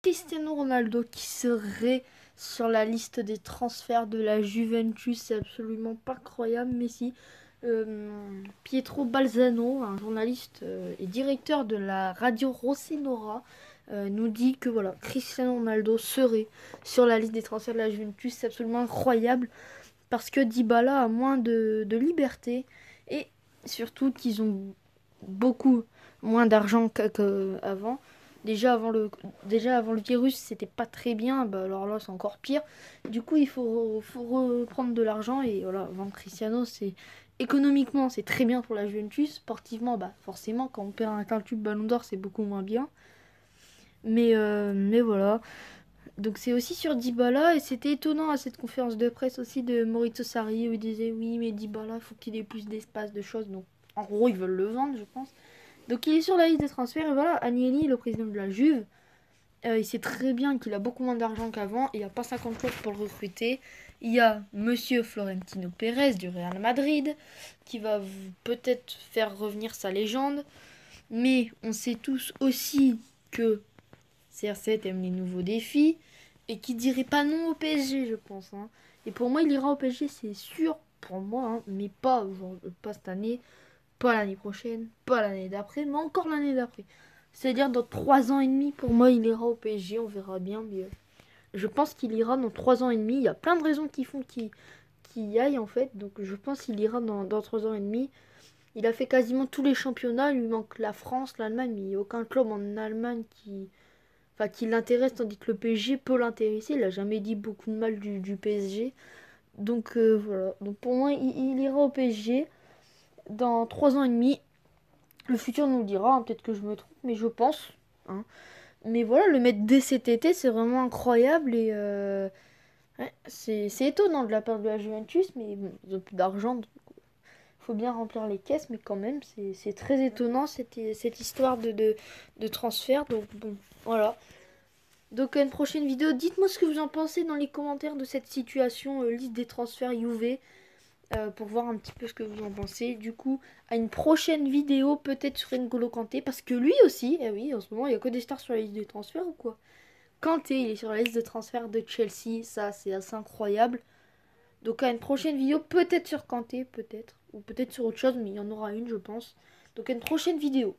Cristiano Ronaldo qui serait sur la liste des transferts de la Juventus. C'est absolument pas croyable, mais si. Pietro Balzano, un journaliste et directeur de la radio Rossonera, nous dit que voilà, Cristiano Ronaldo serait sur la liste des transferts de la Juventus. C'est absolument incroyable parce que Dybala a moins de liberté et surtout qu'ils ont beaucoup moins d'argent qu'avant. Déjà avant le virus, c'était pas très bien. Bah, alors là, c'est encore pire. Du coup, faut reprendre de l'argent. Et voilà, vendre Cristiano, c'est économiquement, c'est très bien pour la Juventus. Sportivement, bah, forcément, quand on perd un quintuple Ballon d'Or, c'est beaucoup moins bien. Mais voilà. Donc c'est aussi sur Dybala. Et c'était étonnant à cette conférence de presse aussi de Maurizio Sarri où il disait oui, mais Dybala, il faut qu'il ait plus d'espace, de choses. Donc en gros, ils veulent le vendre, je pense. Donc il est sur la liste des transferts et voilà, Agnelli, le président de la Juve, il sait très bien qu'il a beaucoup moins d'argent qu'avant, il n'y a pas 50 clubs pour le recruter. Il y a Monsieur Florentino Pérez du Real Madrid qui va peut-être faire revenir sa légende, mais on sait tous aussi que CR7 aime les nouveaux défis et qui dirait pas non au PSG, je pense. Hein. Et pour moi, il ira au PSG, c'est sûr, pour moi, hein, mais pas cette année. Pas l'année prochaine, pas l'année d'après, mais encore l'année d'après. C'est-à-dire dans 3 ans et demi, pour moi, il ira au PSG, on verra bien. Mais je pense qu'il ira dans 3 ans et demi. Il y a plein de raisons qui font qu'il y aille, en fait. Donc je pense qu'il ira dans 3 ans et demi. Il a fait quasiment tous les championnats. Il lui manque la France, l'Allemagne, mais il n'y a aucun club en Allemagne qui l'intéresse, tandis que le PSG peut l'intéresser. Il n'a jamais dit beaucoup de mal du PSG. Donc voilà. Donc pour moi, il ira au PSG dans 3 ans et demi. Le futur nous le dira, hein, peut-être que je me trompe, mais je pense. Hein. Mais voilà, le mettre dès cet été, c'est vraiment incroyable et ouais, c'est étonnant de la part de la Juventus, mais bon, ils ont plus d'argent, donc faut bien remplir les caisses, mais quand même, c'est très étonnant cette histoire de transfert. Donc bon, voilà. Donc à une prochaine vidéo, dites-moi ce que vous en pensez dans les commentaires de cette situation, liste des transferts Juve. Pour voir un petit peu ce que vous en pensez. Du coup, à une prochaine vidéo, peut-être sur N'Golo Kanté, parce que lui aussi, eh oui, en ce moment, il n'y a que des stars sur la liste de transfert ou quoi. Kanté, il est sur la liste de transfert de Chelsea, ça c'est assez incroyable. Donc à une prochaine vidéo, peut-être sur Kanté, peut-être, ou peut-être sur autre chose, mais il y en aura une, je pense. Donc à une prochaine vidéo.